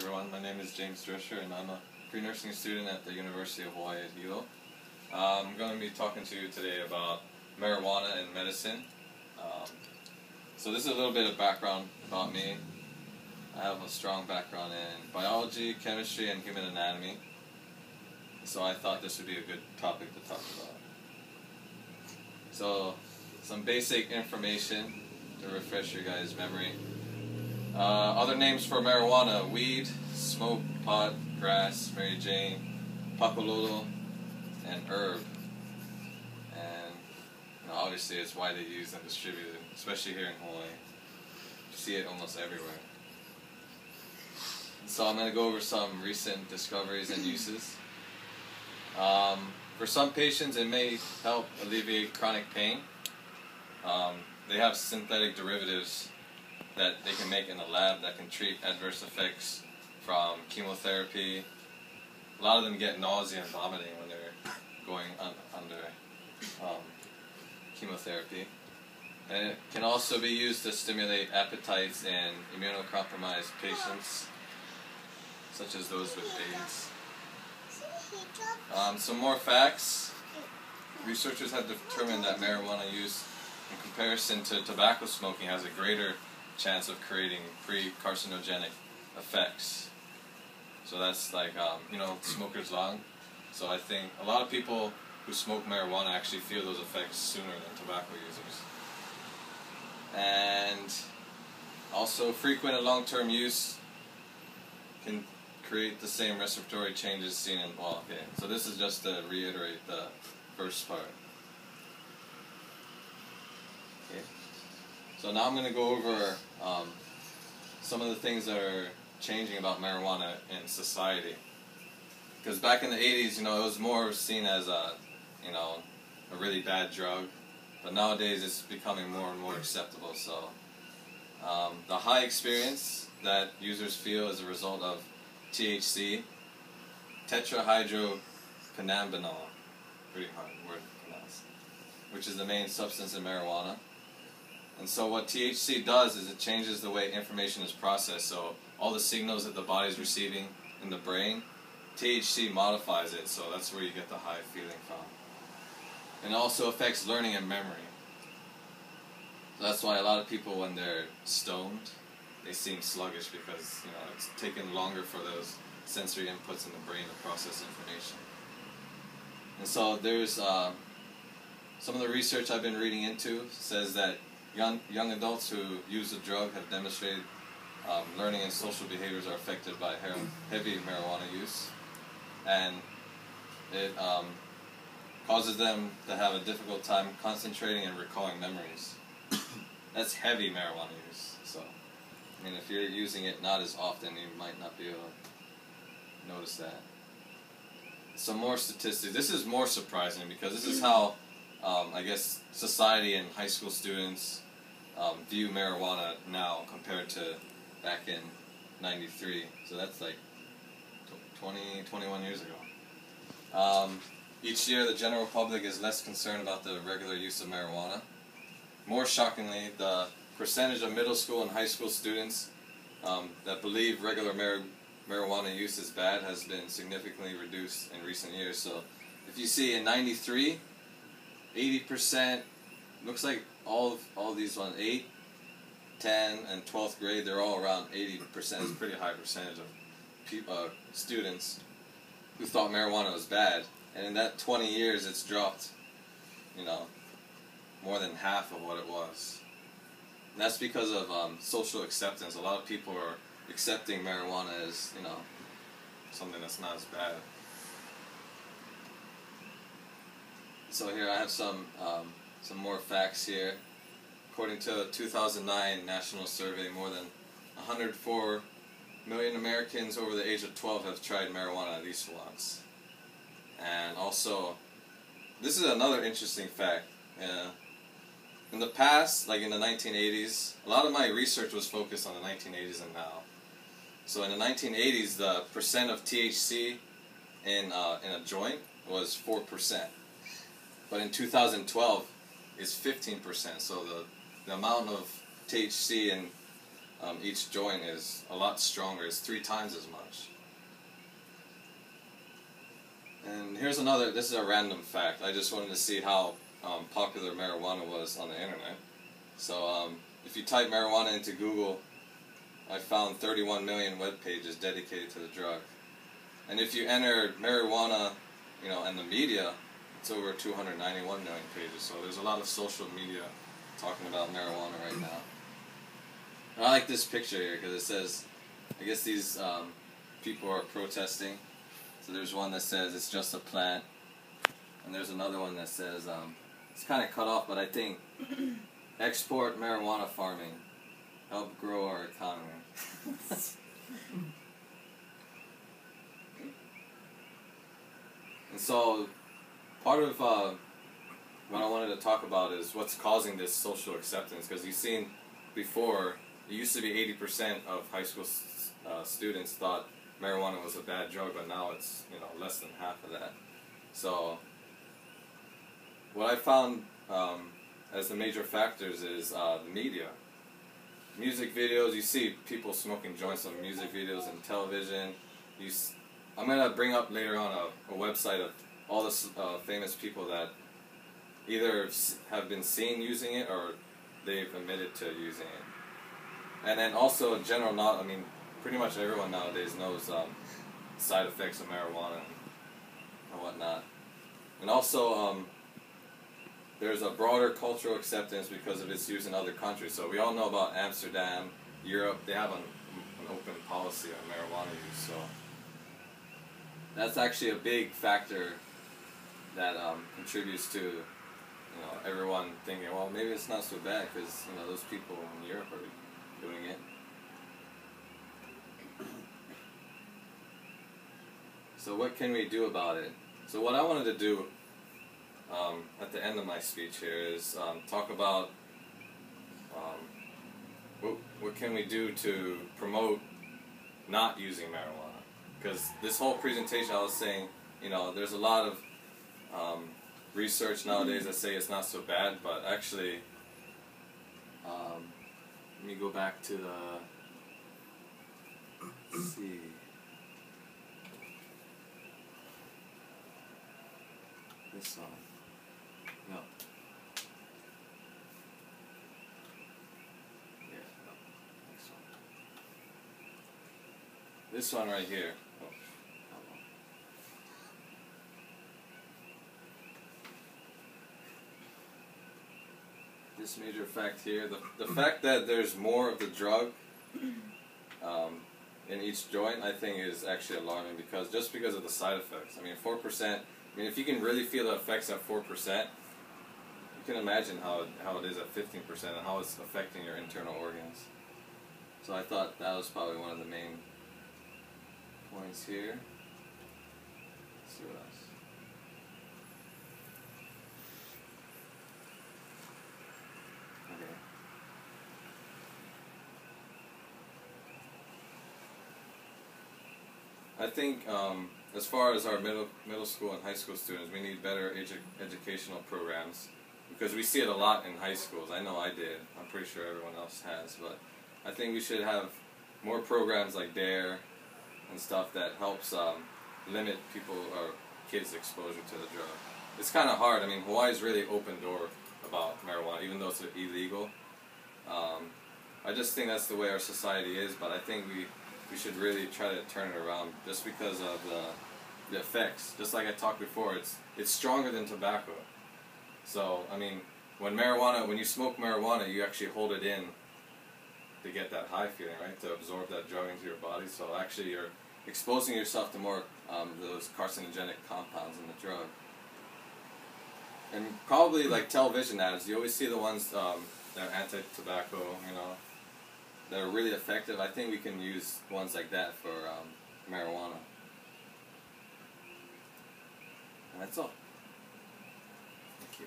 everyone. My name is James Drescher and I'm a pre-nursing student at the University of Hawaii at Hilo. I'm going to be talking to you today about marijuana and medicine. So this is a little bit of background about me. I have a strong background in biology, chemistry, and human anatomy. So I thought this would be a good topic to talk about. So some basic information to refresh your guys' memory. Other names for marijuana: weed, smoke, pot, grass, Mary Jane, pakalolo, and herb. And obviously it's widely used and distributed, especially here in Hawaii. You see it almost everywhere. So I'm going to go over some recent discoveries and uses. For some patients it may help alleviate chronic pain. They have synthetic derivatives that they can make in the lab that can treat adverse effects from chemotherapy. A lot of them get nausea and vomiting when they're going under chemotherapy. And it can also be used to stimulate appetites in immunocompromised patients, such as those with AIDS. Some more facts. Researchers have determined that marijuana use in comparison to tobacco smoking has a greater chance of creating pre-carcinogenic effects. So that's like, smoker's lung. So I think a lot of people who smoke marijuana actually feel those effects sooner than tobacco users. And also frequent and long-term use can create the same respiratory changes seen in, so this is just to reiterate the first part. Okay. So now I'm going to go over some of the things that are changing about marijuana in society. Because back in the 80s, it was more seen as a really bad drug, but nowadays it's becoming more and more acceptable. So the high experience that users feel as a result of THC, tetrahydrocannabinol, pretty hard word to pronounce, which is the main substance in marijuana. And so what THC does is it changes the way information is processed. So all the signals that the body is receiving in the brain, THC modifies it, so that's where you get the high feeling from. And it also affects learning and memory. So that's why a lot of people, when they're stoned, they seem sluggish, because it's taken longer for those sensory inputs in the brain to process information. And so there's some of the research I've been reading into says that young adults who use the drug have demonstrated learning and social behaviors are affected by heavy marijuana use, and it causes them to have a difficult time concentrating and recalling memories. That's heavy marijuana use. So, if you're using it not as often, you might not be able to notice that. Some more statistics. This is more surprising because this is how I guess society and high school students view marijuana now compared to back in '93. So that's like 21 years ago. Each year the general public is less concerned about the regular use of marijuana. More shockingly, the percentage of middle school and high school students that believe regular marijuana use is bad has been significantly reduced in recent years. So if you see in '93, 80%, looks like all these ones, 8, 10, and 12th grade, they're all around 80%. It's a pretty high percentage of students who thought marijuana was bad. And in that 20 years, it's dropped, more than half of what it was. And that's because of social acceptance. A lot of people are accepting marijuana as, something that's not as bad. So here I have some more facts here. According to a 2009 national survey, more than 104 million Americans over the age of 12 have tried marijuana at least once. And also, this is another interesting fact. In the past, like in the 1980s, a lot of my research was focused on the 1980s and now. So in the 1980s, the percent of THC in a joint was 4%. But in 2012, it's 15%. So the amount of THC in each joint is a lot stronger. It's 3 times as much. And here's another, this is a random fact. I just wanted to see how popular marijuana was on the internet. So if you type marijuana into Google, I found 31 million web pages dedicated to the drug. And if you enter marijuana, and the media, it's over 291 million pages. So there's a lot of social media talking about marijuana right now. And I like this picture here because it says, I guess these people are protesting. So there's one that says it's just a plant, and there's another one that says it's kind of cut off, but I think export marijuana farming, help grow our economy. And so part of what I wanted to talk about is what's causing this social acceptance, because you've seen before, it used to be 80% of high school students thought marijuana was a bad drug, but now it's less than half of that. So what I found as the major factors is the media. Music videos, you see people smoking joints on music videos and television. I'm going to bring up later on a website of all the famous people that either have been seen using it or they've admitted to using it. And then also in general, pretty much everyone nowadays knows side effects of marijuana and whatnot. And also, there's a broader cultural acceptance because of its use in other countries. So we all know about Amsterdam, Europe. They have an open policy on marijuana use. So that's actually a big factor that contributes to everyone thinking, well, maybe it's not so bad because those people in Europe are doing it. So what can we do about it? So what I wanted to do at the end of my speech here is talk about what can we do to promote not using marijuana. Because this whole presentation I was saying, there's a lot of research nowadays that say it's not so bad, but actually, let me go back to let's see. This one. No. Yeah, no. Next one. This one right here. Oh, this major fact here, the fact that there's more of the drug in each joint, I think is actually alarming just because of the side effects. 4%, if you can really feel the effects at 4%, you can imagine how it is at 15% and how it's affecting your internal organs. So I thought that was probably one of the main points here. Let's see what else. I think as far as our middle school and high school students, we need better educational programs because we see it a lot in high schools. I know I did. I'm pretty sure everyone else has, but I think we should have more programs like DARE and stuff that helps limit people or kids' exposure to the drug. It's kind of hard. Hawaii's really open door about marijuana, even though it's illegal. I just think that's the way our society is, but I think we should really try to turn it around just because of the effects. Just like I talked before, it's stronger than tobacco. So, when you smoke marijuana, you actually hold it in to get that high feeling, right? To absorb that drug into your body. So actually you're exposing yourself to more those carcinogenic compounds in the drug. And probably like television ads, you always see the ones that are anti-tobacco, that are really effective. I think we can use ones like that for marijuana. And that's all. Thank you.